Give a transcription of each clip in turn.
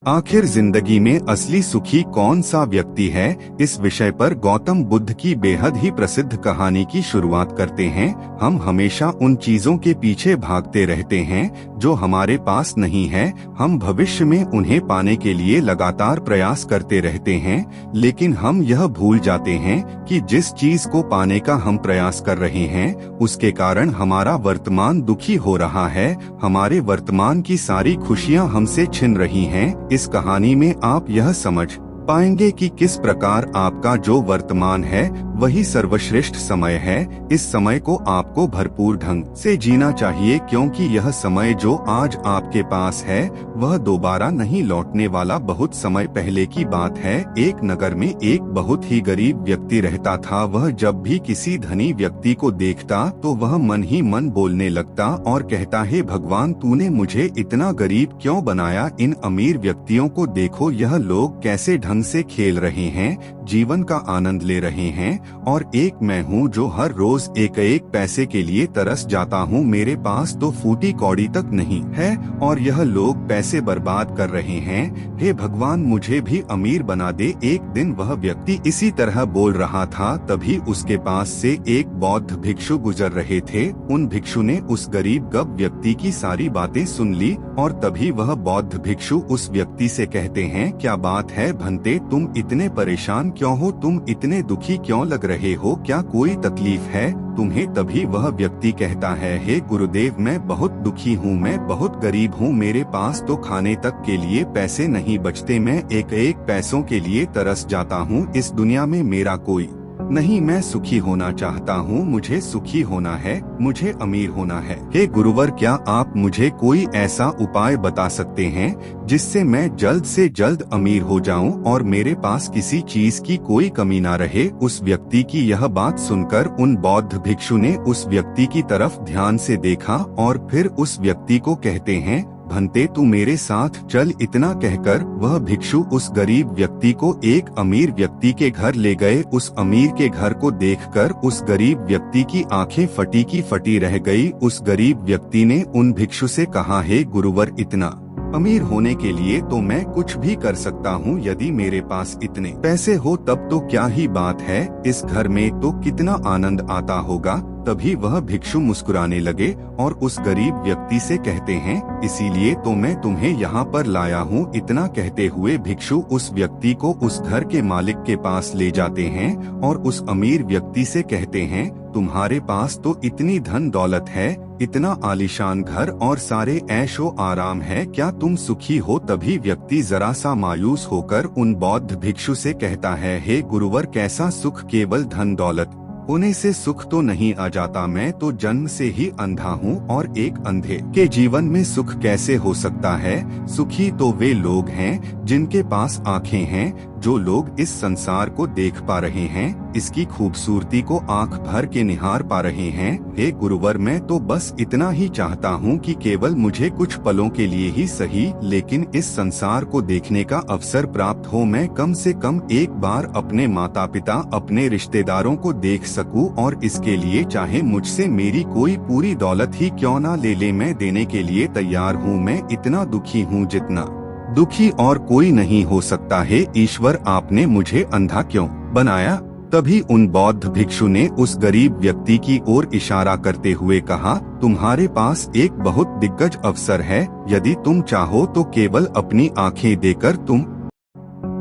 आखिर जिंदगी में असली सुखी कौन सा व्यक्ति है? इस विषय पर गौतम बुद्ध की बेहद ही प्रसिद्ध कहानी की शुरुआत करते हैं। हम हमेशा उन चीजों के पीछे भागते रहते हैं जो हमारे पास नहीं है। हम भविष्य में उन्हें पाने के लिए लगातार प्रयास करते रहते हैं, लेकिन हम यह भूल जाते हैं कि जिस चीज को पाने का हम प्रयास कर रहे हैं उसके कारण हमारा वर्तमान दुखी हो रहा है। हमारे वर्तमान की सारी खुशियां हमसे छिन रही हैं। इस कहानी में आप यह समझ पाएंगे कि किस प्रकार आपका जो वर्तमान है वही सर्वश्रेष्ठ समय है। इस समय को आपको भरपूर ढंग से जीना चाहिए, क्योंकि यह समय जो आज आपके पास है वह दोबारा नहीं लौटने वाला। बहुत समय पहले की बात है। एक नगर में एक बहुत ही गरीब व्यक्ति रहता था। वह जब भी किसी धनी व्यक्ति को देखता तो वह मन ही मन बोलने लगता और कहता, हे भगवान, तूने मुझे इतना गरीब क्यों बनाया? इन अमीर व्यक्तियों को देखो, यह लोग कैसे ढंग से खेल रहे हैं, जीवन का आनंद ले रहे हैं, और एक मैं हूँ जो हर रोज एक एक पैसे के लिए तरस जाता हूँ। मेरे पास तो फूटी कौड़ी तक नहीं है और यह लोग पैसे बर्बाद कर रहे हैं। हे भगवान, मुझे भी अमीर बना दे। एक दिन वह व्यक्ति इसी तरह बोल रहा था, तभी उसके पास से एक बौद्ध भिक्षु गुजर रहे थे। उन भिक्षु ने उस गरीब व्यक्ति की सारी बातें सुन ली और तभी वह बौद्ध भिक्षु उस व्यक्ति से कहते हैं, क्या बात है भंते, तुम इतने परेशान क्यों हो? तुम इतने दुखी क्यों लग रहे हो? क्या कोई तकलीफ है तुम्हें? तभी वह व्यक्ति कहता है, हे गुरुदेव, मैं बहुत दुखी हूँ, मैं बहुत गरीब हूँ। मेरे पास तो खाने तक के लिए पैसे नहीं बचते। मैं एक एक पैसों के लिए तरस जाता हूँ। इस दुनिया में मेरा कोई नहीं। मैं सुखी होना चाहता हूँ, मुझे सुखी होना है, मुझे अमीर होना है। हे गुरुवर, क्या आप मुझे कोई ऐसा उपाय बता सकते हैं जिससे मैं जल्द से जल्द अमीर हो जाऊं और मेरे पास किसी चीज की कोई कमी ना रहे? उस व्यक्ति की यह बात सुनकर उन बौद्ध भिक्षु ने उस व्यक्ति की तरफ ध्यान से देखा और फिर उस व्यक्ति को कहते हैं, भंते, तू मेरे साथ चल। इतना कहकर वह भिक्षु उस गरीब व्यक्ति को एक अमीर व्यक्ति के घर ले गए। उस अमीर के घर को देखकर उस गरीब व्यक्ति की आंखें फटी की फटी रह गई। उस गरीब व्यक्ति ने उन भिक्षु से कहा, हे गुरुवर, इतना अमीर होने के लिए तो मैं कुछ भी कर सकता हूँ। यदि मेरे पास इतने पैसे हो तब तो क्या ही बात है, इस घर में तो कितना आनंद आता होगा। तभी वह भिक्षु मुस्कुराने लगे और उस गरीब व्यक्ति से कहते हैं, इसीलिए तो मैं तुम्हें यहाँ पर लाया हूँ। इतना कहते हुए भिक्षु उस व्यक्ति को उस घर के मालिक के पास ले जाते हैं और उस अमीर व्यक्ति से कहते हैं, तुम्हारे पास तो इतनी धन दौलत है, इतना आलीशान घर और सारे ऐशो आराम है, क्या तुम सुखी हो? तभी व्यक्ति जरा सा मायूस होकर उन बौद्ध भिक्षु से कहता है, हे गुरुवर, कैसा सुख? केवल धन दौलत होने से सुख तो नहीं आ जाता। मैं तो जन्म से ही अंधा हूँ और एक अंधे के जीवन में सुख कैसे हो सकता है? सुखी तो वे लोग हैं जिनके पास आँखें हैं, जो लोग इस संसार को देख पा रहे हैं, इसकी खूबसूरती को आंख भर के निहार पा रहे हैं। हे गुरुवर, मैं तो बस इतना ही चाहता हूँ कि केवल मुझे कुछ पलों के लिए ही सही, लेकिन इस संसार को देखने का अवसर प्राप्त हो। मैं कम से कम एक बार अपने माता पिता, अपने रिश्तेदारों को देख सकूं, और इसके लिए चाहे मुझसे मेरी कोई पूरी दौलत ही क्यों ना ले ले, मैं देने के लिए तैयार हूँ। मैं इतना दुखी हूँ जितना दुखी और कोई नहीं हो सकता है। ईश्वर, आपने मुझे अंधा क्यों बनाया? तभी उन बौद्ध भिक्षु ने उस गरीब व्यक्ति की ओर इशारा करते हुए कहा, तुम्हारे पास एक बहुत दिग्गज अवसर है। यदि तुम चाहो तो केवल अपनी आंखें देकर तुम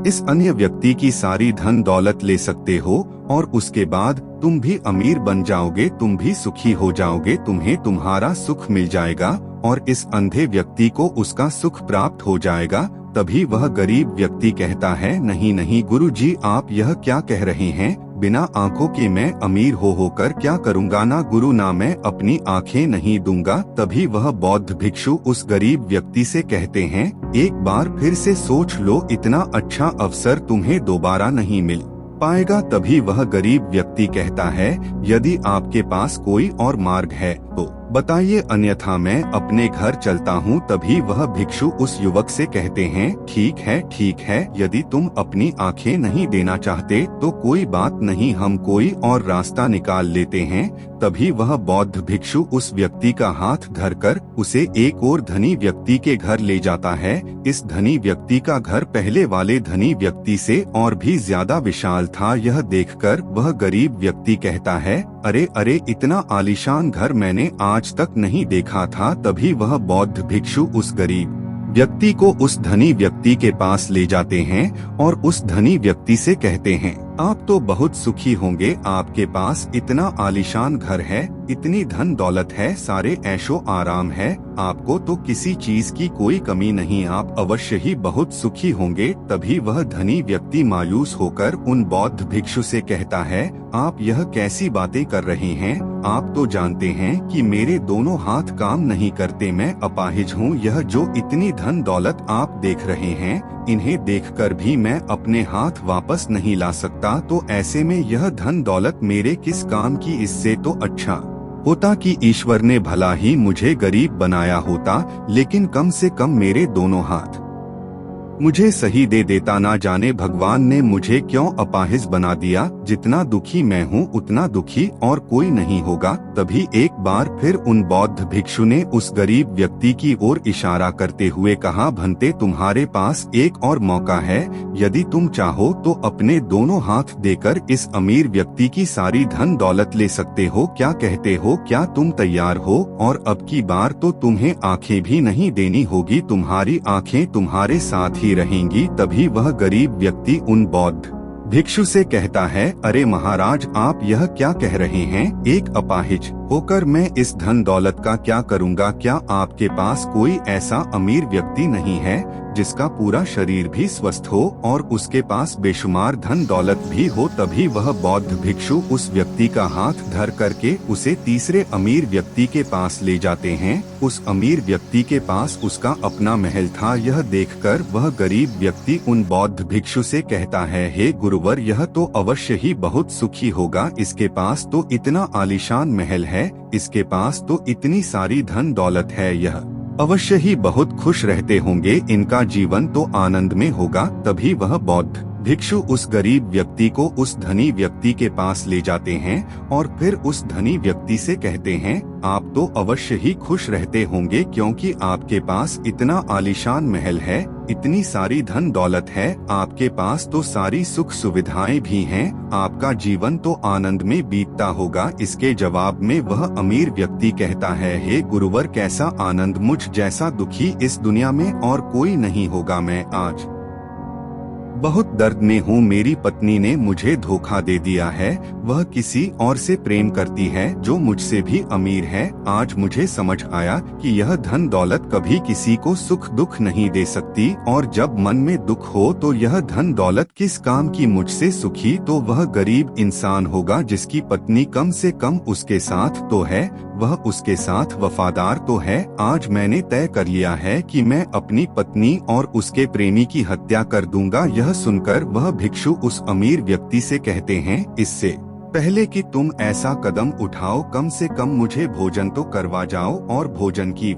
इस अन्य व्यक्ति की सारी धन दौलत ले सकते हो और उसके बाद तुम भी अमीर बन जाओगे, तुम भी सुखी हो जाओगे, तुम्हें तुम्हारा सुख मिल जाएगा और इस अंधे व्यक्ति को उसका सुख प्राप्त हो जाएगा। तभी वह गरीब व्यक्ति कहता है, नहीं नहीं गुरुजी, आप यह क्या कह रहे हैं? बिना आंखों के मैं अमीर होकर क्या करूँगा? ना गुरु, ना मैं अपनी आंखें नहीं दूंगा। तभी वह बौद्ध भिक्षु उस गरीब व्यक्ति से कहते हैं, एक बार फिर से सोच लो, इतना अच्छा अवसर तुम्हें दोबारा नहीं मिल पाएगा। तभी वह गरीब व्यक्ति कहता है, यदि आपके पास कोई और मार्ग है तो बताइए, अन्यथा मैं अपने घर चलता हूँ। तभी वह भिक्षु उस युवक से कहते हैं, ठीक है, यदि तुम अपनी आंखें नहीं देना चाहते तो कोई बात नहीं, हम कोई और रास्ता निकाल लेते हैं। तभी वह बौद्ध भिक्षु उस व्यक्ति का हाथ धरकर उसे एक और धनी व्यक्ति के घर ले जाता है। इस धनी व्यक्ति का घर पहले वाले धनी व्यक्ति से और भी ज्यादा विशाल था। यह देखकर वह गरीब व्यक्ति कहता है, अरे, इतना आलीशान घर मैंने आज तक नहीं देखा था। तभी वह बौद्ध भिक्षु उस गरीब व्यक्ति को उस धनी व्यक्ति के पास ले जाते हैं और उस धनी व्यक्ति से कहते हैं, आप तो बहुत सुखी होंगे, आपके पास इतना आलीशान घर है, इतनी धन दौलत है, सारे ऐशो आराम है, आपको तो किसी चीज की कोई कमी नहीं, आप अवश्य ही बहुत सुखी होंगे। तभी वह धनी व्यक्ति मायूस होकर उन बौद्ध भिक्षु से कहता है, आप यह कैसी बातें कर रहे हैं? आप तो जानते हैं कि मेरे दोनों हाथ काम नहीं करते, मैं अपाहिज हूँ। यह जो इतनी धन दौलत आप देख रहे हैं, इन्हें देखकर भी मैं अपने हाथ वापस नहीं ला सकता, तो ऐसे में यह धन दौलत मेरे किस काम की? इससे तो अच्छा होता कि ईश्वर ने भला ही मुझे गरीब बनाया होता, लेकिन कम से कम मेरे दोनों हाथ मुझे सही दे देता। ना जाने भगवान ने मुझे क्यों अपाहिज बना दिया। जितना दुखी मैं हूँ उतना दुखी और कोई नहीं होगा। तभी एक बार फिर उन बौद्ध भिक्षु ने उस गरीब व्यक्ति की ओर इशारा करते हुए कहा, भंते, तुम्हारे पास एक और मौका है, यदि तुम चाहो तो अपने दोनों हाथ देकर इस अमीर व्यक्ति की सारी धन दौलत ले सकते हो। क्या कहते हो? क्या तुम तैयार हो? और अब की बार तो तुम्हें आंखें भी नहीं देनी होगी, तुम्हारी आंखें तुम्हारे साथ ही रहेंगी। तभी वह गरीब व्यक्ति उन बौद्ध भिक्षु से कहता है, अरे महाराज, आप यह क्या कह रहे हैं? एक अपाहिज होकर मैं इस धन दौलत का क्या करूँगा? क्या आपके पास कोई ऐसा अमीर व्यक्ति नहीं है जिसका पूरा शरीर भी स्वस्थ हो और उसके पास बेशुमार धन दौलत भी हो? तभी वह बौद्ध भिक्षु उस व्यक्ति का हाथ धर करके उसे तीसरे अमीर व्यक्ति के पास ले जाते हैं। उस अमीर व्यक्ति के पास उसका अपना महल था। यह देखकर वह गरीब व्यक्ति उन बौद्ध भिक्षु से कहता है, हे गुरुवर, यह तो अवश्य ही बहुत सुखी होगा, इसके पास तो इतना आलीशान महल है, इसके पास तो इतनी सारी धन दौलत है, यह अवश्य ही बहुत खुश रहते होंगे, इनका जीवन तो आनंद में होगा। तभी वह बौद्ध भिक्षु उस गरीब व्यक्ति को उस धनी व्यक्ति के पास ले जाते हैं और फिर उस धनी व्यक्ति से कहते हैं, आप तो अवश्य ही खुश रहते होंगे, क्योंकि आपके पास इतना आलीशान महल है, इतनी सारी धन दौलत है, आपके पास तो सारी सुख सुविधाएं भी हैं, आपका जीवन तो आनंद में बीतता होगा। इसके जवाब में वह अमीर व्यक्ति कहता है, हे गुरुवर, कैसा आनंद? मुझ जैसा दुखी इस दुनिया में और कोई नहीं होगा। मैं आज बहुत दर्द में हूँ, मेरी पत्नी ने मुझे धोखा दे दिया है, वह किसी और से प्रेम करती है जो मुझसे भी अमीर है। आज मुझे समझ आया कि यह धन दौलत कभी किसी को सुख दुख नहीं दे सकती, और जब मन में दुख हो तो यह धन दौलत किस काम की? मुझसे सुखी तो वह गरीब इंसान होगा जिसकी पत्नी कम से कम उसके साथ तो है, वह उसके साथ वफादार तो है। आज मैंने तय कर लिया है कि मैं अपनी पत्नी और उसके प्रेमी की हत्या कर दूंगा। यह सुनकर वह भिक्षु उस अमीर व्यक्ति से कहते हैं, इससे पहले कि तुम ऐसा कदम उठाओ, कम से कम मुझे भोजन तो करवा जाओ और भोजन की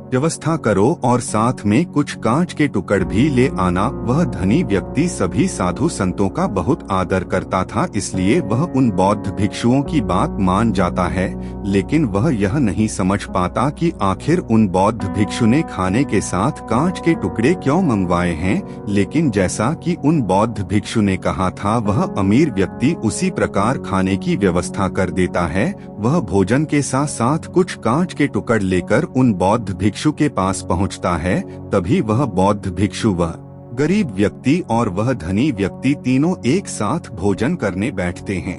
व्यवस्था करो और साथ में कुछ कांच के टुकड़ भी ले आना। वह धनी व्यक्ति सभी साधु संतों का बहुत आदर करता था, इसलिए वह उन बौद्ध भिक्षुओं की बात मान जाता है, लेकिन वह यह नहीं समझ पाता कि आखिर उन बौद्ध भिक्षु ने खाने के साथ कांच के टुकड़े क्यों मंगवाए हैं। लेकिन जैसा कि उन बौद्ध भिक्षु ने कहा था, वह अमीर व्यक्ति उसी प्रकार खाने की व्यवस्था कर देता है। वह भोजन के साथ साथ कुछ कांच के टुकड़ लेकर उन बौद्ध भिक्षु के पास पहुंचता है। तभी वह बौद्ध भिक्षु, वह गरीब व्यक्ति और वह धनी व्यक्ति तीनों एक साथ भोजन करने बैठते हैं,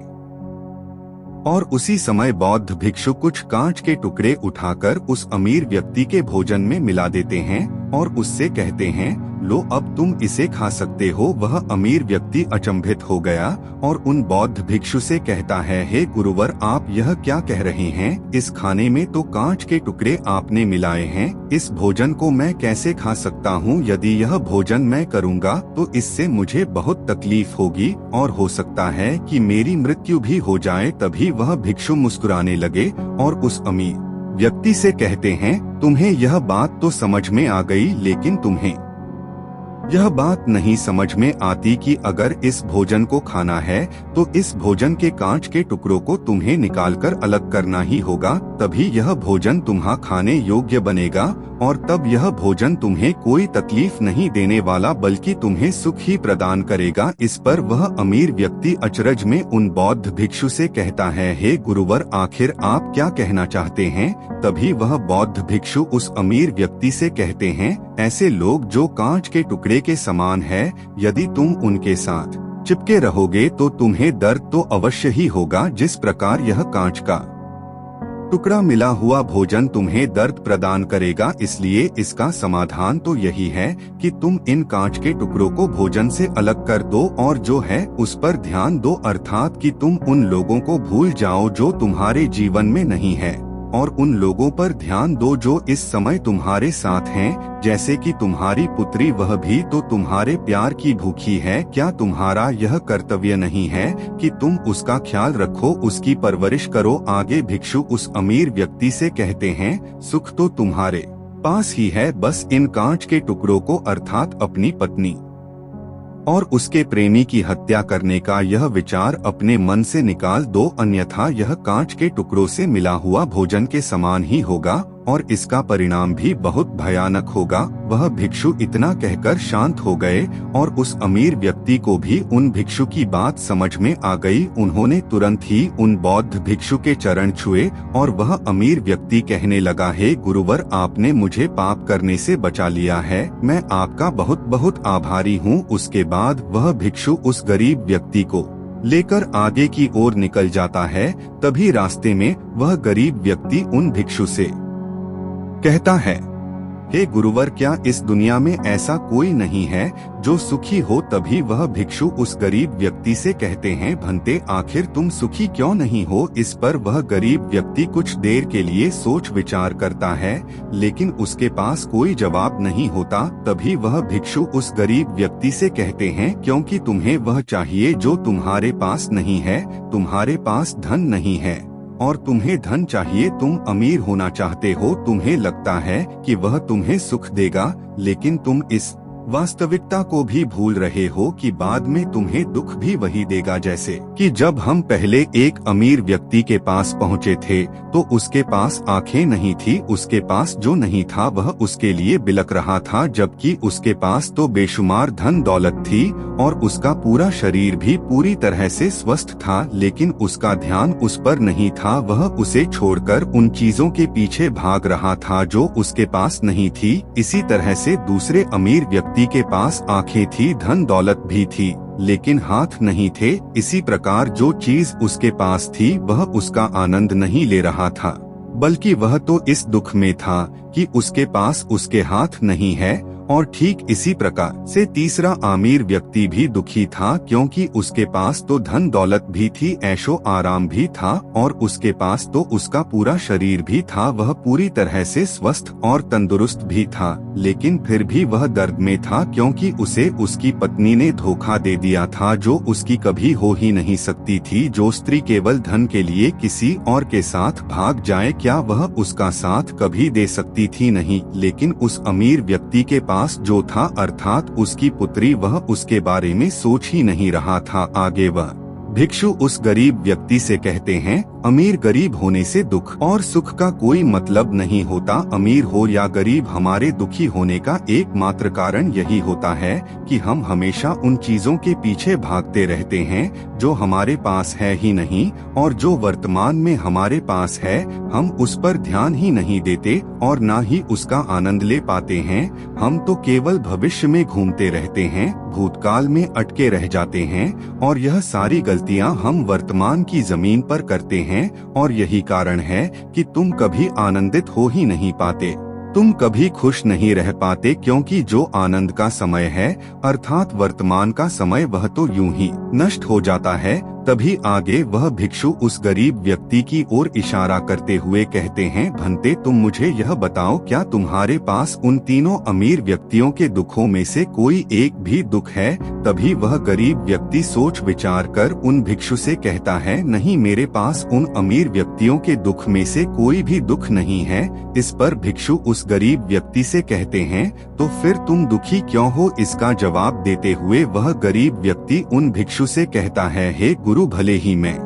और उसी समय बौद्ध भिक्षु कुछ कांच के टुकड़े उठाकर उस अमीर व्यक्ति के भोजन में मिला देते हैं और उससे कहते हैं, लो अब तुम इसे खा सकते हो। वह अमीर व्यक्ति अचंभित हो गया और उन बौद्ध भिक्षु से कहता है, हे गुरुवर, आप यह क्या कह रहे हैं? इस खाने में तो कांच के टुकड़े आपने मिलाए हैं। इस भोजन को मैं कैसे खा सकता हूँ? यदि यह भोजन मैं करूँगा तो इससे मुझे बहुत तकलीफ होगी और हो सकता है कि मेरी मृत्यु भी हो जाए। तभी वह भिक्षु मुस्कुराने लगे और उस अमीर व्यक्ति से कहते हैं, तुम्हें यह बात तो समझ में आ गई, लेकिन तुम्हें यह बात नहीं समझ में आती कि अगर इस भोजन को खाना है तो इस भोजन के कांच के टुकड़ों को तुम्हें निकालकर अलग करना ही होगा। तभी यह भोजन तुम्हारा खाने योग्य बनेगा और तब यह भोजन तुम्हें कोई तकलीफ नहीं देने वाला बल्कि तुम्हें सुख ही प्रदान करेगा। इस पर वह अमीर व्यक्ति अचरज में उन बौद्ध भिक्षु से कहता है, हे गुरुवर, आखिर आप क्या कहना चाहते हैं? तभी वह बौद्ध भिक्षु उस अमीर व्यक्ति से कहते हैं, ऐसे लोग जो कांच के टुकड़े के समान है, यदि तुम उनके साथ चिपके रहोगे तो तुम्हें दर्द तो अवश्य ही होगा। जिस प्रकार यह कांच का टुकड़ा मिला हुआ भोजन तुम्हें दर्द प्रदान करेगा, इसलिए इसका समाधान तो यही है कि तुम इन कांच के टुकड़ों को भोजन से अलग कर दो और जो है उस पर ध्यान दो, अर्थात कि तुम उन लोगों को भूल जाओ जो तुम्हारे जीवन में नहीं है और उन लोगों पर ध्यान दो जो इस समय तुम्हारे साथ हैं, जैसे कि तुम्हारी पुत्री, वह भी तो तुम्हारे प्यार की भूखी है। क्या तुम्हारा यह कर्तव्य नहीं है कि तुम उसका ख्याल रखो, उसकी परवरिश करो? आगे भिक्षु उस अमीर व्यक्ति से कहते हैं, सुख तो तुम्हारे पास ही है, बस इन कांच के टुकड़ों को अर्थात अपनी पत्नी और उसके प्रेमी की हत्या करने का यह विचार अपने मन से निकाल दो, अन्यथा यह कांच के टुकड़ों से मिला हुआ भोजन के समान ही होगा और इसका परिणाम भी बहुत भयानक होगा। वह भिक्षु इतना कहकर शांत हो गए और उस अमीर व्यक्ति को भी उन भिक्षु की बात समझ में आ गई। उन्होंने तुरंत ही उन बौद्ध भिक्षु के चरण छुए और वह अमीर व्यक्ति कहने लगा, हे गुरुवर, आपने मुझे पाप करने से बचा लिया है, मैं आपका बहुत बहुत आभारी हूँ। उसके बाद वह भिक्षु उस गरीब व्यक्ति को लेकर आगे की ओर निकल जाता है। तभी रास्ते में वह गरीब व्यक्ति उन भिक्षु से कहता है, हे गुरुवर, क्या इस दुनिया में ऐसा कोई नहीं है जो सुखी हो? तभी वह भिक्षु उस गरीब व्यक्ति से कहते हैं, भंते, आखिर तुम सुखी क्यों नहीं हो? इस पर वह गरीब व्यक्ति कुछ देर के लिए सोच विचार करता है, लेकिन उसके पास कोई जवाब नहीं होता। तभी वह भिक्षु उस गरीब व्यक्ति से कहते हैं, क्योंकि तुम्हें वह चाहिए जो तुम्हारे पास नहीं है, तुम्हारे पास धन नहीं है और तुम्हें धन चाहिए, तुम अमीर होना चाहते हो। तुम्हें लगता है कि वह तुम्हें सुख देगा, लेकिन तुम इस वास्तविकता को भी भूल रहे हो कि बाद में तुम्हें दुख भी वही देगा। जैसे कि जब हम पहले एक अमीर व्यक्ति के पास पहुँचे थे तो उसके पास आंखें नहीं थी, उसके पास जो नहीं था वह उसके लिए बिलक रहा था, जबकि उसके पास तो बेशुमार धन दौलत थी और उसका पूरा शरीर भी पूरी तरह से स्वस्थ था, लेकिन उसका ध्यान उस पर नहीं था। वह उसे छोड़कर उन चीजों के पीछे भाग रहा था जो उसके पास नहीं थी। इसी तरह से दूसरे अमीर व्यक्ति के पास आंखें थी, धन दौलत भी थी, लेकिन हाथ नहीं थे। इसी प्रकार जो चीज उसके पास थी वह उसका आनंद नहीं ले रहा था, बल्कि वह तो इस दुख में था कि उसके पास उसके हाथ नहीं है। और ठीक इसी प्रकार से तीसरा अमीर व्यक्ति भी दुखी था, क्योंकि उसके पास तो धन दौलत भी थी, ऐशो आराम भी था और उसके पास तो उसका पूरा शरीर भी था, वह पूरी तरह से स्वस्थ और तंदुरुस्त भी था, लेकिन फिर भी वह दर्द में था, क्योंकि उसे उसकी पत्नी ने धोखा दे दिया था, जो उसकी कभी हो ही नहीं सकती थी। जो स्त्री केवल धन के लिए किसी और के साथ भाग जाए, क्या वह उसका साथ कभी दे सकती थी? नहीं। लेकिन उस अमीर व्यक्ति के पास जो था अर्थात उसकी पुत्री, वह उसके बारे में सोच ही नहीं रहा था। आगे वह भिक्षु उस गरीब व्यक्ति से कहते हैं, अमीर गरीब होने से दुख और सुख का कोई मतलब नहीं होता। अमीर हो या गरीब, हमारे दुखी होने का एकमात्र कारण यही होता है कि हम हमेशा उन चीजों के पीछे भागते रहते हैं जो हमारे पास है ही नहीं, और जो वर्तमान में हमारे पास है हम उस पर ध्यान ही नहीं देते और ना ही उसका आनंद ले पाते हैं। हम तो केवल भविष्य में घूमते रहते हैं, भूतकाल में अटके रह जाते हैं और यह सारी गलतियां हम वर्तमान की जमीन पर करते हैं और यही कारण है कि तुम कभी आनंदित हो ही नहीं पाते। तुम कभी खुश नहीं रह पाते क्योंकि जो आनंद का समय है अर्थात वर्तमान का समय वह तो यूं ही नष्ट हो जाता है। तभी आगे वह भिक्षु उस गरीब व्यक्ति की ओर इशारा करते हुए कहते हैं, भंते तुम मुझे यह बताओ, क्या तुम्हारे पास उन तीनों अमीर व्यक्तियों के दुखों में से कोई एक भी दुख है? तभी वह गरीब व्यक्ति सोच विचार कर उन भिक्षु से कहता है, नहीं, मेरे पास उन अमीर व्यक्तियों के दुख में से कोई भी दुख नहीं है। इस पर भिक्षु उस गरीब व्यक्ति से कहते हैं, तो फिर तुम दुखी क्यों हो? इसका जवाब देते हुए वह गरीब व्यक्ति उन भिक्षु से कहता है, हे गुरु, भले ही मैं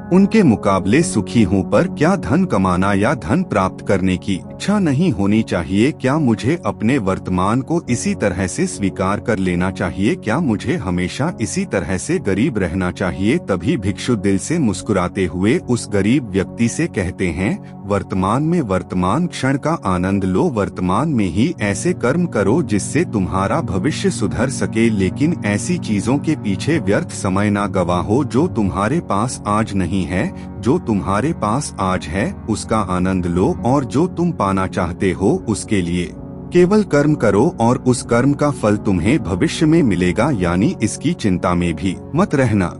उनके मुकाबले सुखी हूँ, पर क्या धन कमाना या धन प्राप्त करने की इच्छा नहीं होनी चाहिए? क्या मुझे अपने वर्तमान को इसी तरह से स्वीकार कर लेना चाहिए? क्या मुझे हमेशा इसी तरह से गरीब रहना चाहिए? तभी भिक्षु दिल से मुस्कुराते हुए उस गरीब व्यक्ति से कहते हैं, वर्तमान में वर्तमान क्षण का आनंद लो, वर्तमान में ही ऐसे कर्म करो जिससे तुम्हारा भविष्य सुधर सके, लेकिन ऐसी चीजों के पीछे व्यर्थ समय ना गवाहो जो तुम्हारे पास आज नहीं है। जो तुम्हारे पास आज है उसका आनंद लो, और जो तुम पाना चाहते हो उसके लिए केवल कर्म करो, और उस कर्म का फल तुम्हें भविष्य में मिलेगा। यानी इसकी चिंता में भी मत रहना,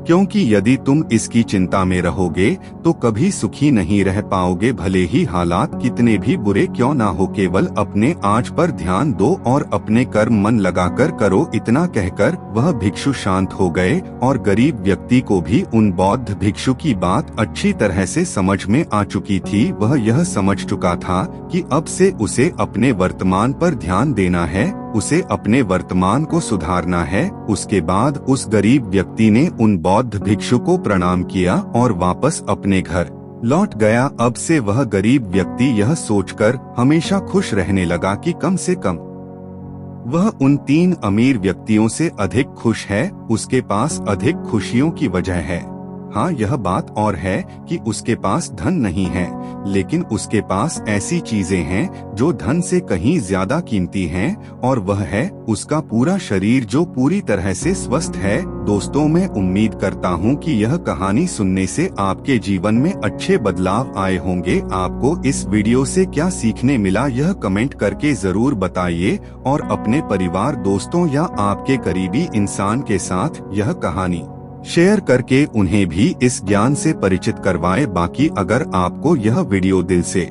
क्योंकि यदि तुम इसकी चिंता में रहोगे तो कभी सुखी नहीं रह पाओगे, भले ही हालात कितने भी बुरे क्यों ना हो। केवल अपने आज पर ध्यान दो और अपने कर्म मन लगाकर करो। इतना कहकर वह भिक्षु शांत हो गए, और गरीब व्यक्ति को भी उन बौद्ध भिक्षु की बात अच्छी तरह से समझ में आ चुकी थी। वह यह समझ चुका था कि अब से उसे अपने वर्तमान पर ध्यान देना है, उसे अपने वर्तमान को सुधारना है। उसके बाद उस गरीब व्यक्ति ने उन बौद्ध भिक्षु को प्रणाम किया और वापस अपने घर लौट गया। अब से वह गरीब व्यक्ति यह सोचकर हमेशा खुश रहने लगा कि कम से कम वह उन तीन अमीर व्यक्तियों से अधिक खुश है। उसके पास अधिक खुशियों की वजह है। हाँ, यह बात और है कि उसके पास धन नहीं है, लेकिन उसके पास ऐसी चीजें हैं जो धन से कहीं ज्यादा कीमती हैं, और वह है उसका पूरा शरीर जो पूरी तरह से स्वस्थ है। दोस्तों, मैं उम्मीद करता हूँ कि यह कहानी सुनने से आपके जीवन में अच्छे बदलाव आए होंगे। आपको इस वीडियो से क्या सीखने मिला यह कमेंट करके जरूर बताइए, और अपने परिवार, दोस्तों या आपके करीबी इंसान के साथ यह कहानी शेयर करके उन्हें भी इस ज्ञान से परिचित करवाएं। बाकी अगर आपको यह वीडियो दिल से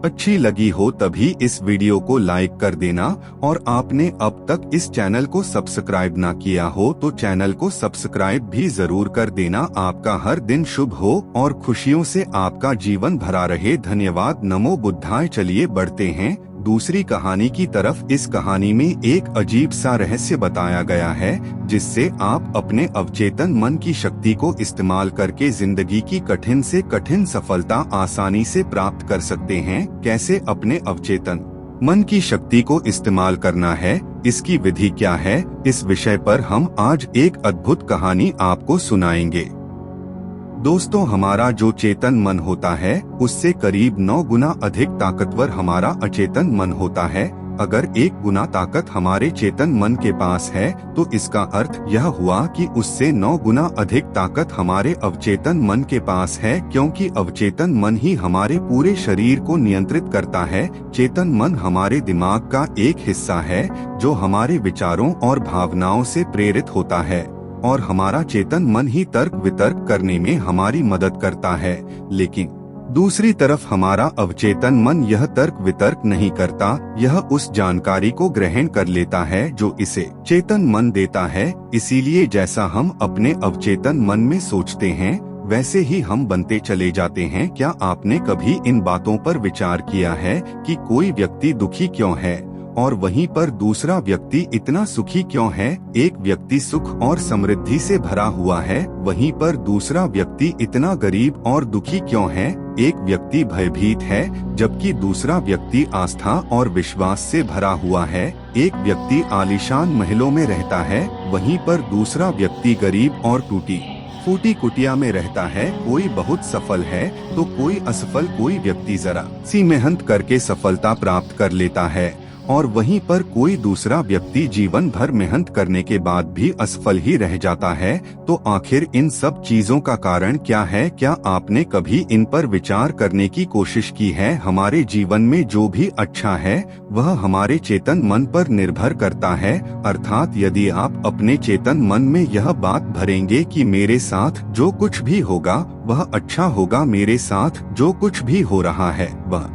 अच्छी लगी हो तभी इस वीडियो को लाइक कर देना, और आपने अब तक इस चैनल को सब्सक्राइब ना किया हो तो चैनल को सब्सक्राइब भी जरूर कर देना। आपका हर दिन शुभ हो और खुशियों से आपका जीवन भरा रहे। धन्यवाद। नमो बुद्धाय। चलिए बढ़ते हैं दूसरी कहानी की तरफ। इस कहानी में एक अजीब सा रहस्य बताया गया है, जिससे आप अपने अवचेतन मन की शक्ति को इस्तेमाल करके जिंदगी की कठिन से कठिन सफलता आसानी से प्राप्त कर सकते हैं। कैसे अपने अवचेतन मन की शक्ति को इस्तेमाल करना है, इसकी विधि क्या है, इस विषय पर हम आज एक अद्भुत कहानी आपको सुनाएंगे। दोस्तों, हमारा जो चेतन मन होता है उससे करीब 9 गुना अधिक ताकतवर हमारा अचेतन मन होता है। अगर 1 गुना ताकत हमारे चेतन मन के पास है तो इसका अर्थ यह हुआ कि उससे 9 गुना अधिक ताकत हमारे अवचेतन मन के पास है, क्योंकि अवचेतन मन ही हमारे पूरे शरीर को नियंत्रित करता है। चेतन मन हमारे दिमाग का एक हिस्सा है जो हमारे विचारों और भावनाओं से प्रेरित होता है, और हमारा चेतन मन ही तर्क वितर्क करने में हमारी मदद करता है। लेकिन दूसरी तरफ हमारा अवचेतन मन यह तर्क वितर्क नहीं करता, यह उस जानकारी को ग्रहण कर लेता है जो इसे चेतन मन देता है। इसीलिए जैसा हम अपने अवचेतन मन में सोचते हैं वैसे ही हम बनते चले जाते हैं। क्या आपने कभी इन बातों पर विचार किया है कि कोई व्यक्ति दुखी क्यों है और वहीं पर दूसरा व्यक्ति इतना सुखी क्यों है? एक व्यक्ति सुख और समृद्धि से भरा हुआ है, वहीं पर दूसरा व्यक्ति इतना गरीब और दुखी क्यों है? एक व्यक्ति भयभीत है जबकि दूसरा व्यक्ति आस्था और विश्वास से भरा हुआ है। एक व्यक्ति आलीशान महलों में रहता है, वहीं पर दूसरा व्यक्ति गरीब और टूटी फूटी कुटिया में रहता है। कोई बहुत सफल है तो कोई असफल। कोई व्यक्ति जरा सी मेहनत करके सफलता प्राप्त कर लेता है और वहीं पर कोई दूसरा व्यक्ति जीवन भर मेहनत करने के बाद भी असफल ही रह जाता है, तो आखिर इन सब चीजों का कारण क्या है? क्या आपने कभी इन पर विचार करने की कोशिश की है? हमारे जीवन में जो भी अच्छा है वह हमारे चेतन मन पर निर्भर करता है। अर्थात यदि आप अपने चेतन मन में यह बात भरेंगे कि मेरे साथ जो कुछ भी होगा वह अच्छा होगा, मेरे साथ जो कुछ भी हो रहा है वह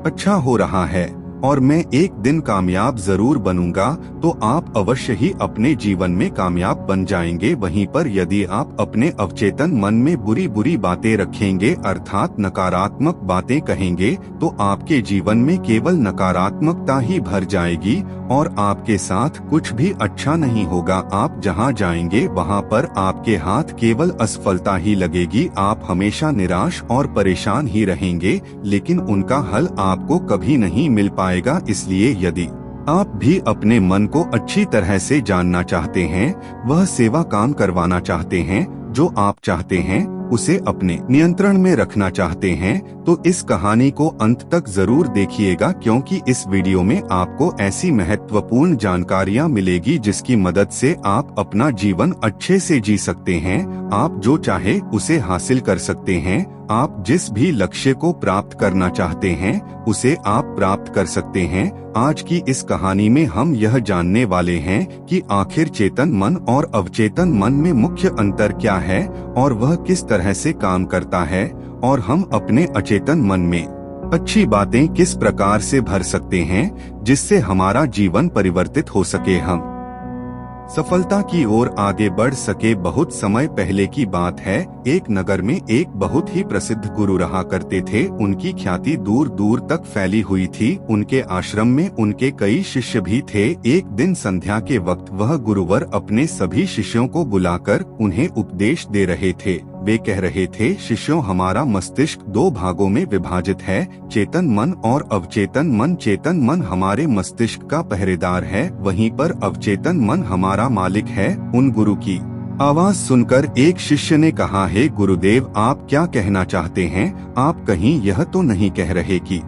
अच्छा हो रहा है और मैं एक दिन कामयाब जरूर बनूंगा, तो आप अवश्य ही अपने जीवन में कामयाब बन जाएंगे। वहीं पर यदि आप अपने अवचेतन मन में बुरी बुरी बातें रखेंगे, अर्थात नकारात्मक बातें कहेंगे, तो आपके जीवन में केवल नकारात्मकता ही भर जाएगी और आपके साथ कुछ भी अच्छा नहीं होगा। आप जहां जाएंगे वहां पर आपके हाथ केवल असफलता ही लगेगी। आप हमेशा निराश और परेशान ही रहेंगे, लेकिन उनका हल आपको कभी नहीं मिल पाएगा। इसलिए यदि आप भी अपने मन को अच्छी तरह से जानना चाहते हैं, वह सेवा काम करवाना चाहते हैं, जो आप चाहते हैं उसे अपने नियंत्रण में रखना चाहते हैं, तो इस कहानी को अंत तक जरूर देखिएगा, क्योंकि इस वीडियो में आपको ऐसी महत्वपूर्ण जानकारियां मिलेगी जिसकी मदद से आप अपना जीवन अच्छे से जी सकते हैं। आप जो चाहे उसे हासिल कर सकते हैं। आप जिस भी लक्ष्य को प्राप्त करना चाहते हैं उसे आप प्राप्त कर सकते हैं। आज की इस कहानी में हम यह जानने वाले हैं कि आखिर चेतन मन और अवचेतन मन में मुख्य अंतर क्या है और वह किस तरह से काम करता है, और हम अपने अचेतन मन में अच्छी बातें किस प्रकार से भर सकते हैं जिससे हमारा जीवन परिवर्तित हो सके, हम सफलता की ओर आगे बढ़ सके। बहुत समय पहले की बात है, एक नगर में एक बहुत ही प्रसिद्ध गुरु रहा करते थे। उनकी ख्याति दूर दूर तक फैली हुई थी। उनके आश्रम में उनके कई शिष्य भी थे। एक दिन संध्या के वक्त वह गुरुवर अपने सभी शिष्यों को बुलाकर उन्हें उपदेश दे रहे थे। वे कह रहे थे, शिष्यों, हमारा मस्तिष्क दो भागों में विभाजित है, चेतन मन और अवचेतन मन। चेतन मन हमारे मस्तिष्क का पहरेदार है, वहीं पर अवचेतन मन हमारा मालिक है। उन गुरु की आवाज सुनकर एक शिष्य ने कहा, हे गुरुदेव, आप क्या कहना चाहते हैं? आप कहीं यह तो नहीं कह रहे कि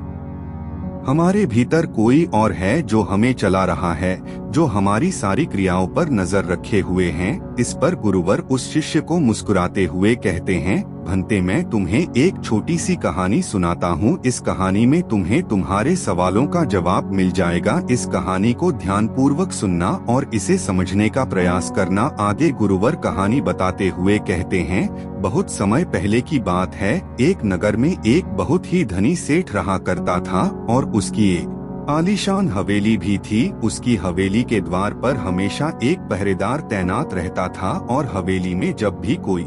हमारे भीतर कोई और है जो हमें चला रहा है, जो हमारी सारी क्रियाओं पर नजर रखे हुए हैं? इस पर गुरुवर उस शिष्य को मुस्कुराते हुए कहते हैं, भंते, मैं तुम्हें एक छोटी सी कहानी सुनाता हूँ। इस कहानी में तुम्हें तुम्हारे सवालों का जवाब मिल जाएगा। इस कहानी को ध्यानपूर्वक सुनना और इसे समझने का प्रयास करना। आगे गुरुवर कहानी बताते हुए कहते हैं, बहुत समय पहले की बात है, एक नगर में एक बहुत ही धनी सेठ रहा करता था और उसकी एक आलीशान हवेली भी थी। उसकी हवेली के द्वार पर हमेशा एक पहरेदार तैनात रहता था और हवेली में जब भी कोई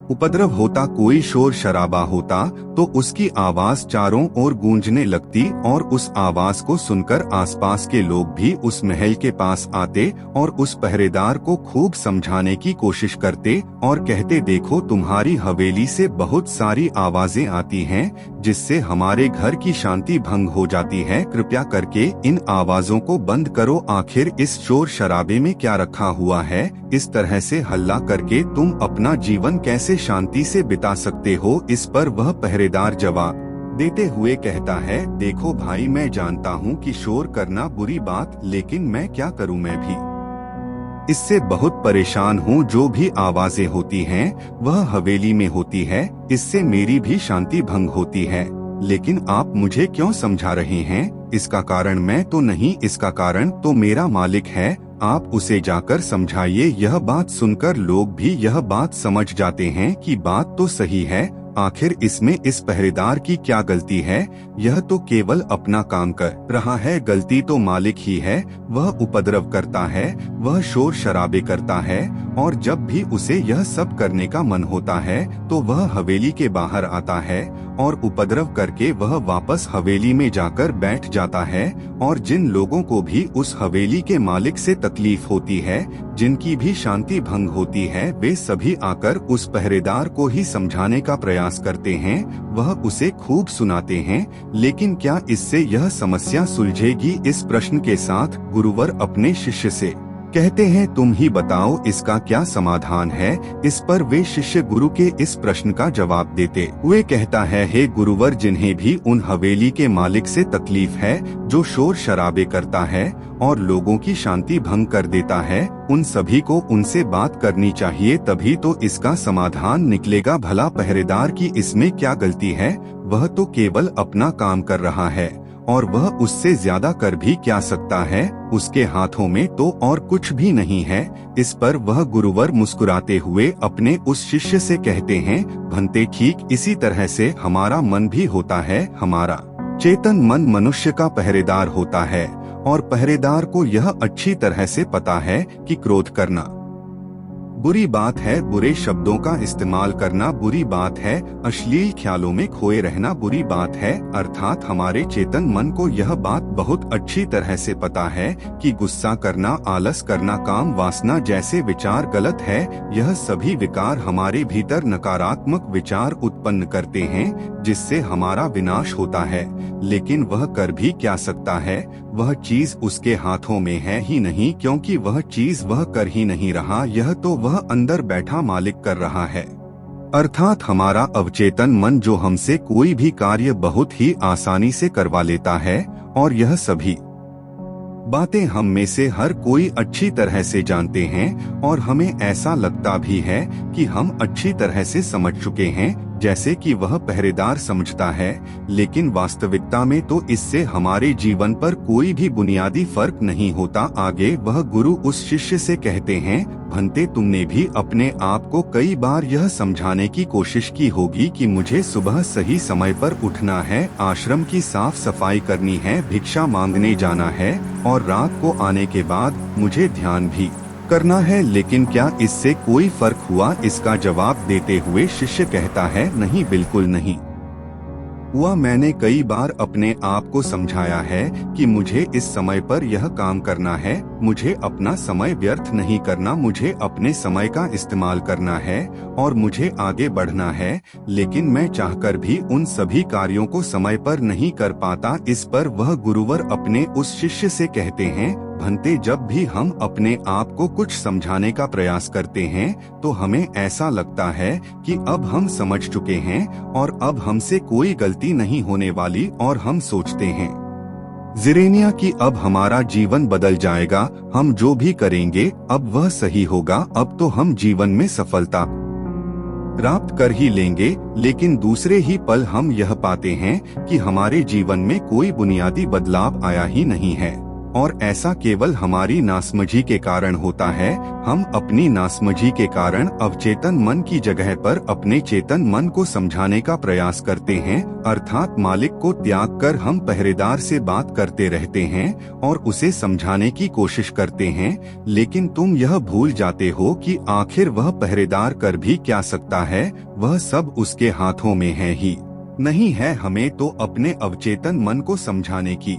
उपद्रव होता, कोई शोर शराबा होता, तो उसकी आवाज चारों ओर गूंजने लगती और उस आवाज को सुनकर आसपास के लोग भी उस महल के पास आते और उस पहरेदार को खूब समझाने की कोशिश करते और कहते, देखो, तुम्हारी हवेली से बहुत सारी आवाजें आती हैं जिससे हमारे घर की शांति भंग हो जाती है। कृपया करके इन आवाजों को बंद करो। आखिर इस शोर शराबे में क्या रखा हुआ है? इस तरह से हल्ला करके तुम अपना जीवन कैसे शांति से बिता सकते हो? इस पर वह पहरेदार जवाब देते हुए कहता है, देखो भाई, मैं जानता हूँ कि शोर करना बुरी बात, लेकिन मैं क्या करूँ, मैं भी इससे बहुत परेशान हूँ। जो भी आवाजें होती हैं वह हवेली में होती है, इससे मेरी भी शांति भंग होती है। लेकिन आप मुझे क्यों समझा रहे हैं? इसका कारण मैं तो नहीं, इसका कारण तो मेरा मालिक है, आप उसे जाकर समझाइए। यह बात सुनकर लोग भी यह बात समझ जाते हैं कि बात तो सही है। आखिर इसमें इस पहरेदार की क्या गलती है? यह तो केवल अपना काम कर रहा है, गलती तो मालिक ही है। वह उपद्रव करता है, वह शोर शराबे करता है और जब भी उसे यह सब करने का मन होता है तो वह हवेली के बाहर आता है और उपद्रव करके वह वापस हवेली में जाकर बैठ जाता है। और जिन लोगों को भी उस हवेली के मालिक से तकलीफ होती है, जिनकी भी शांति भंग होती है, वे सभी आकर उस पहरेदार को ही समझाने का प्रयास करते हैं। वह उसे खूब सुनाते हैं, लेकिन क्या इससे यह समस्या सुलझेगी? इस प्रश्न के साथ गुरुवर अपने शिष्य से कहते हैं तुम ही बताओ इसका क्या समाधान है। इस पर वे शिष्य गुरु के इस प्रश्न का जवाब देते हुए कहता है, हे गुरुवर, जिन्हें भी उन हवेली के मालिक से तकलीफ है जो शोर शराबे करता है और लोगों की शांति भंग कर देता है, उन सभी को उनसे बात करनी चाहिए, तभी तो इसका समाधान निकलेगा। भला पहरेदार की इसमें क्या गलती है? वह तो केवल अपना काम कर रहा है और वह उससे ज्यादा कर भी क्या सकता है? उसके हाथों में तो और कुछ भी नहीं है। इस पर वह गुरुवर मुस्कुराते हुए अपने उस शिष्य से कहते हैं, भंते, ठीक इसी तरह से हमारा मन भी होता है। हमारा चेतन मन मनुष्य का पहरेदार होता है और पहरेदार को यह अच्छी तरह से पता है कि क्रोध करना बुरी बात है, बुरे शब्दों का इस्तेमाल करना बुरी बात है, अश्लील ख्यालों में खोए रहना बुरी बात है। अर्थात हमारे चेतन मन को यह बात बहुत अच्छी तरह से पता है कि गुस्सा करना, आलस करना, काम वासना जैसे विचार गलत है। यह सभी विकार हमारे भीतर नकारात्मक विचार उत्पन्न करते हैं जिससे हमारा विनाश होता है। लेकिन वह कर भी क्या सकता है? वह चीज उसके हाथों में है ही नहीं, क्योंकि वह चीज वह कर ही नहीं रहा, यह तो वह अंदर बैठा मालिक कर रहा है। अर्थात हमारा अवचेतन मन जो हमसे कोई भी कार्य बहुत ही आसानी से करवा लेता है। और यह सभी बातें हम में से हर कोई अच्छी तरह से जानते हैं और हमें ऐसा लगता भी है कि हम अच्छी तरह से समझ चुके हैं, जैसे कि वह पहरेदार समझता है। लेकिन वास्तविकता में तो इससे हमारे जीवन पर कोई भी बुनियादी फर्क नहीं होता। आगे वह गुरु उस शिष्य से कहते हैं, भंते, तुमने भी अपने आप को कई बार यह समझाने की कोशिश की होगी कि मुझे सुबह सही समय पर उठना है, आश्रम की साफ सफाई करनी है, भिक्षा मांगने जाना है और रात को आने के बाद मुझे ध्यान भी करना है। लेकिन क्या इससे कोई फर्क हुआ? इसका जवाब देते हुए शिष्य कहता है, नहीं, बिल्कुल नहीं हुआ। मैंने कई बार अपने आप को समझाया है कि मुझे इस समय पर यह काम करना है, मुझे अपना समय व्यर्थ नहीं करना, मुझे अपने समय का इस्तेमाल करना है और मुझे आगे बढ़ना है। लेकिन मैं चाहकर भी उन सभी कार्यों को समय पर नहीं कर पाता। इस पर वह गुरुवर अपने उस शिष्य से कहते हैं, भंते, जब भी हम अपने आप को कुछ समझाने का प्रयास करते हैं तो हमें ऐसा लगता है कि अब हम समझ चुके हैं और अब हमसे कोई गलती नहीं होने वाली, और हम सोचते हैं जिरेनिया कि अब हमारा जीवन बदल जाएगा, हम जो भी करेंगे अब वह सही होगा, अब तो हम जीवन में सफलता प्राप्त कर ही लेंगे। लेकिन दूसरे ही पल हम यह पाते हैं कि हमारे जीवन में कोई बुनियादी बदलाव आया ही नहीं है और ऐसा केवल हमारी नासमझी के कारण होता है। हम अपनी नासमझी के कारण अवचेतन मन की जगह पर अपने चेतन मन को समझाने का प्रयास करते हैं, अर्थात मालिक को त्याग कर हम पहरेदार से बात करते रहते हैं और उसे समझाने की कोशिश करते हैं। लेकिन तुम यह भूल जाते हो कि आखिर वह पहरेदार कर भी क्या सकता है? वह सब उसके हाथों में है ही नहीं है। हमें तो अपने अवचेतन मन को समझाने की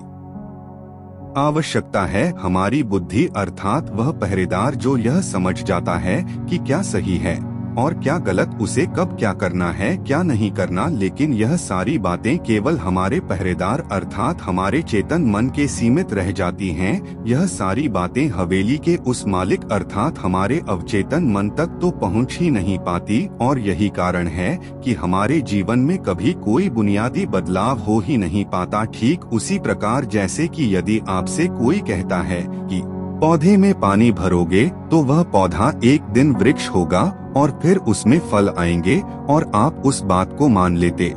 आवश्यकता है। हमारी बुद्धि अर्थात वह पहरेदार जो यह समझ जाता है कि क्या सही है और क्या गलत, उसे कब क्या करना है, क्या नहीं करना। लेकिन यह सारी बातें केवल हमारे पहरेदार अर्थात हमारे चेतन मन के सीमित रह जाती हैं। यह सारी बातें हवेली के उस मालिक अर्थात हमारे अवचेतन मन तक तो पहुंच ही नहीं पाती और यही कारण है कि हमारे जीवन में कभी कोई बुनियादी बदलाव हो ही नहीं पाता। ठीक उसी प्रकार जैसे कि यदि आपसे कोई कहता है कि पौधे में पानी भरोगे तो वह पौधा एक दिन वृक्ष होगा और फिर उसमें फल आएंगे, और आप उस बात को मान लेते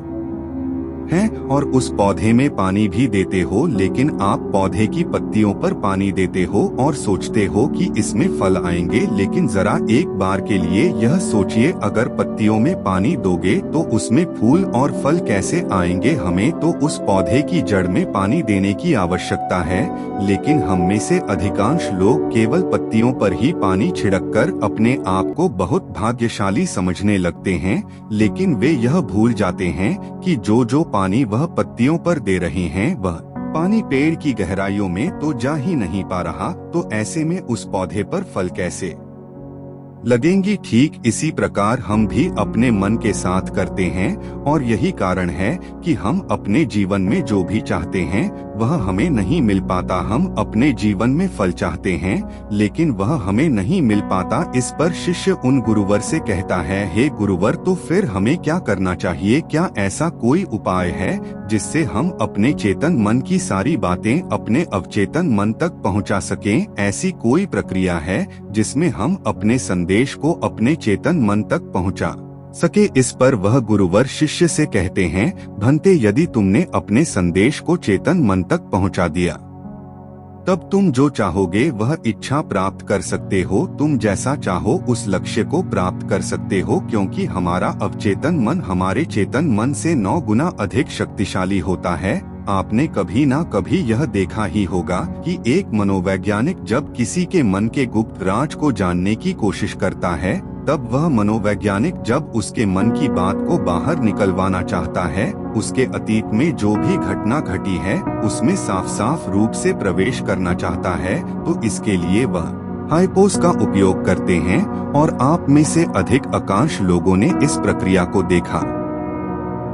हैं और उस पौधे में पानी भी देते हो, लेकिन आप पौधे की पत्तियों पर पानी देते हो और सोचते हो कि इसमें फल आएंगे। लेकिन जरा एक बार के लिए यह सोचिए, अगर पत्तियों में पानी दोगे तो उसमें फूल और फल कैसे आएंगे? हमें तो उस पौधे की जड़ में पानी देने की आवश्यकता है, लेकिन हम में से अधिकांश लोग केवल पत्तियों पर ही पानी छिड़ककर अपने आप को बहुत भाग्यशाली समझने लगते हैं। लेकिन वे यह भूल जाते हैं कि जो पानी वह पत्तियों पर दे रहे हैं वह पानी पेड़ की गहराइयों में तो जा ही नहीं पा रहा, तो ऐसे में उस पौधे पर फल कैसे लगेंगी। ठीक इसी प्रकार हम भी अपने मन के साथ करते हैं, और यही कारण है कि हम अपने जीवन में जो भी चाहते हैं वह हमें नहीं मिल पाता। हम अपने जीवन में फल चाहते हैं लेकिन वह हमें नहीं मिल पाता। इस पर शिष्य उन गुरुवर से कहता है, हे गुरुवर, तो फिर हमें क्या करना चाहिए? क्या ऐसा कोई उपाय है जिससे हम अपने चेतन मन की सारी बातें अपने अवचेतन मन तक पहुंचा सकें? ऐसी कोई प्रक्रिया है जिसमें हम अपने संदेश को अपने चेतन मन तक पहुंचा सके? इस पर वह गुरुवर शिष्य से कहते हैं, भंते, यदि तुमने अपने संदेश को चेतन मन तक पहुंचा दिया तब तुम जो चाहोगे वह इच्छा प्राप्त कर सकते हो। तुम जैसा चाहो उस लक्ष्य को प्राप्त कर सकते हो, क्योंकि हमारा अवचेतन मन हमारे चेतन मन से 9 गुना अधिक शक्तिशाली होता है। आपने कभी ना कभी यह देखा ही होगा कि एक मनोवैज्ञानिक जब किसी के मन के गुप्त राज को जानने की कोशिश करता है, तब वह मनोवैज्ञानिक जब उसके मन की बात को बाहर निकलवाना चाहता है, उसके अतीत में जो भी घटना घटी है उसमें साफ साफ रूप से प्रवेश करना चाहता है, तो इसके लिए वह हाइपोस का उपयोग करते हैं। और आप में से अधिक अधिकांश लोगों ने इस प्रक्रिया को देखा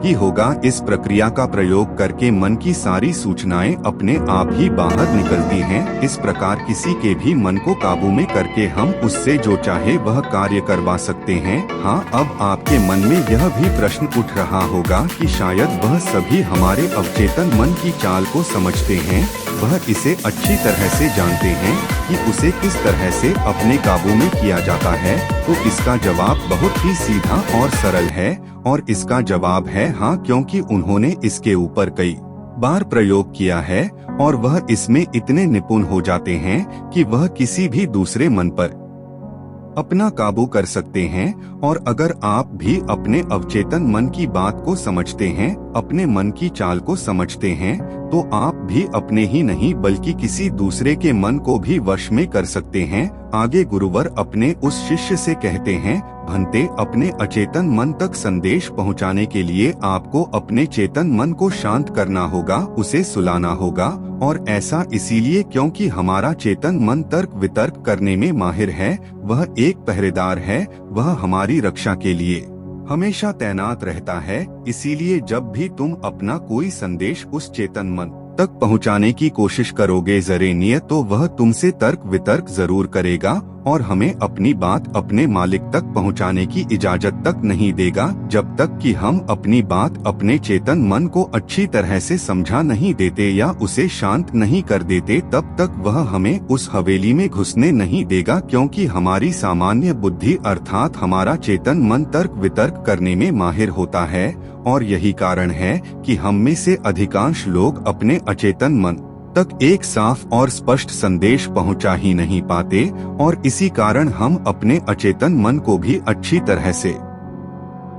ही होगा। इस प्रक्रिया का प्रयोग करके मन की सारी सूचनाएं अपने आप ही बाहर निकलती हैं। इस प्रकार किसी के भी मन को काबू में करके हम उससे जो चाहे वह कार्य करवा सकते हैं। हाँ, अब आपके मन में यह भी प्रश्न उठ रहा होगा कि शायद वह सभी हमारे अवचेतन मन की चाल को समझते हैं, वह इसे अच्छी तरह से जानते हैं कि उसे किस तरह से अपने काबू में किया जाता है। तो इसका जवाब बहुत ही सीधा और सरल है, और इसका जवाब है हाँ, क्योंकि उन्होंने इसके ऊपर कई बार प्रयोग किया है और वह इसमें इतने निपुण हो जाते हैं कि वह किसी भी दूसरे मन पर अपना काबू कर सकते हैं। और अगर आप भी अपने अवचेतन मन की बात को समझते हैं, अपने मन की चाल को समझते हैं, तो आप भी अपने ही नहीं बल्कि किसी दूसरे के मन को भी वश में कर सकते हैं। आगे गुरुवर अपने उस शिष्य से कहते हैं, भंते, अपने अचेतन मन तक संदेश पहुंचाने के लिए आपको अपने चेतन मन को शांत करना होगा, उसे सुलाना होगा। और ऐसा इसीलिए क्योंकि हमारा चेतन मन तर्क वितर्क करने में माहिर है। वह एक पहरेदार है, वह हमारी रक्षा के लिए हमेशा तैनात रहता है। इसीलिए जब भी तुम अपना कोई संदेश उस चेतन मन तक पहुंचाने की कोशिश करोगे जरेनियत, तो वह तुमसे तर्क वितर्क जरूर करेगा और हमें अपनी बात अपने मालिक तक पहुंचाने की इजाजत तक नहीं देगा। जब तक कि हम अपनी बात अपने चेतन मन को अच्छी तरह से समझा नहीं देते या उसे शांत नहीं कर देते, तब तक वह हमें उस हवेली में घुसने नहीं देगा, क्योंकि हमारी सामान्य बुद्धि अर्थात हमारा चेतन मन तर्क वितर्क करने में माहिर होता है। और यही कारण है कि हम में से अधिकांश लोग अपने अचेतन मन तक एक साफ और स्पष्ट संदेश पहुंचा ही नहीं पाते, और इसी कारण हम अपने अचेतन मन को भी अच्छी तरह से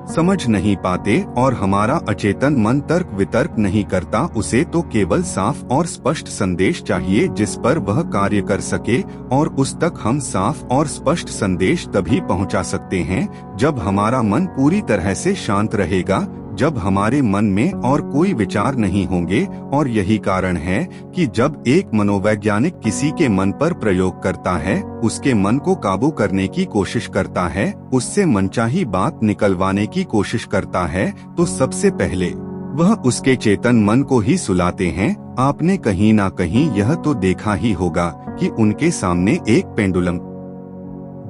समझ नहीं पाते। और हमारा अचेतन मन तर्क वितर्क नहीं करता, उसे तो केवल साफ और स्पष्ट संदेश चाहिए जिस पर वह कार्य कर सके। और उस तक हम साफ और स्पष्ट संदेश तभी पहुंचा सकते हैं जब हमारा मन पूरी तरह से शांत रहेगा, जब हमारे मन में और कोई विचार नहीं होंगे। और यही कारण है कि जब एक मनोवैज्ञानिक किसी के मन पर प्रयोग करता है, उसके मन को काबू करने की कोशिश करता है, उससे मनचाही बात निकलवाने की कोशिश करता है, तो सबसे पहले वह उसके चेतन मन को ही सुलाते हैं। आपने कहीं ना कहीं यह तो देखा ही होगा कि उनके सामने एक पेंडुलम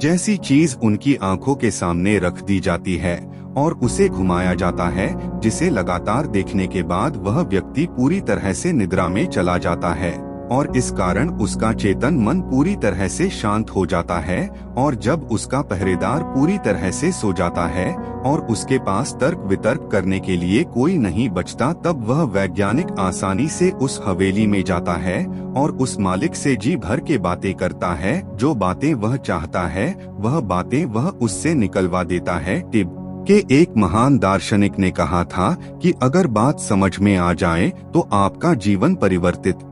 जैसी चीज उनकी आंखों के सामने रख दी जाती है और उसे घुमाया जाता है, जिसे लगातार देखने के बाद वह व्यक्ति पूरी तरह से निद्रा में चला जाता है। और इस कारण उसका चेतन मन पूरी तरह से शांत हो जाता है। और जब उसका पहरेदार पूरी तरह से सो जाता है और उसके पास तर्क वितर्क करने के लिए कोई नहीं बचता, तब वह वैज्ञानिक आसानी से उस हवेली में जाता है और उस मालिक से जी भर के बातें करता है। जो बातें वह चाहता है वह बातें वह उससे निकलवा देता है। टिब के एक महान दार्शनिक ने कहा था कि अगर बात समझ में आ जाए तो आपका जीवन परिवर्तित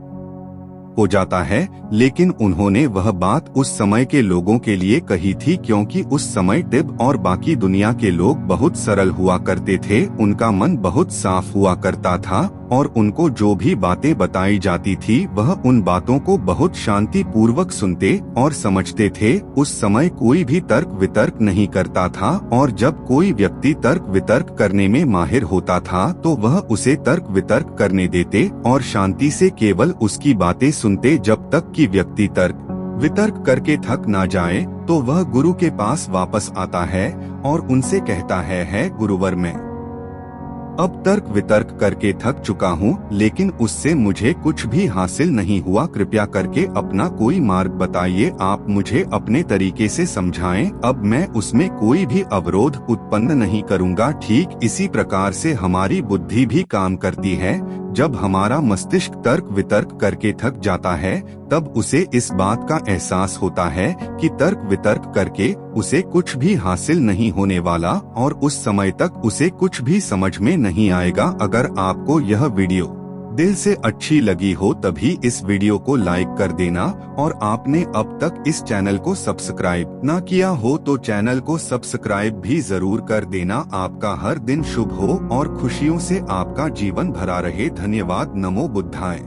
हो जाता है। लेकिन उन्होंने वह बात उस समय के लोगों के लिए कही थी, क्योंकि उस समय टिब और बाकी दुनिया के लोग बहुत सरल हुआ करते थे, उनका मन बहुत साफ हुआ करता था, और उनको जो भी बातें बताई जाती थी वह उन बातों को बहुत शांति पूर्वक सुनते और समझते थे। उस समय कोई भी तर्क वितर्क नहीं करता था, और जब कोई व्यक्ति तर्क वितर्क करने में माहिर होता था तो वह उसे तर्क वितर्क करने देते और शांति से केवल उसकी बातें सुनते जब तक कि व्यक्ति तर्क वितर्क करके थक ना जाए। तो वह गुरु के पास वापस आता है और उनसे कहता है गुरुवर, मैं अब तर्क वितर्क करके थक चुका हूँ, लेकिन उससे मुझे कुछ भी हासिल नहीं हुआ। कृपया करके अपना कोई मार्ग बताइए, आप मुझे अपने तरीके से समझाएं। अब मैं उसमें कोई भी अवरोध उत्पन्न नहीं करूँगा। ठीक इसी प्रकार से हमारी बुद्धि भी काम करती है। जब हमारा मस्तिष्क तर्क वितर्क करके थक जाता है तब उसे इस बात का एहसास होता है कि तर्क वितर्क करके उसे कुछ भी हासिल नहीं होने वाला, और उस समय तक उसे कुछ भी समझ में नहीं आएगा। अगर आपको यह वीडियो दिल से अच्छी लगी हो तभी इस वीडियो को लाइक कर देना, और आपने अब तक इस चैनल को सब्सक्राइब ना किया हो तो चैनल को सब्सक्राइब भी जरूर कर देना। आपका हर दिन शुभ हो और खुशियों से आपका जीवन भरा रहे। धन्यवाद। नमो बुद्धाय।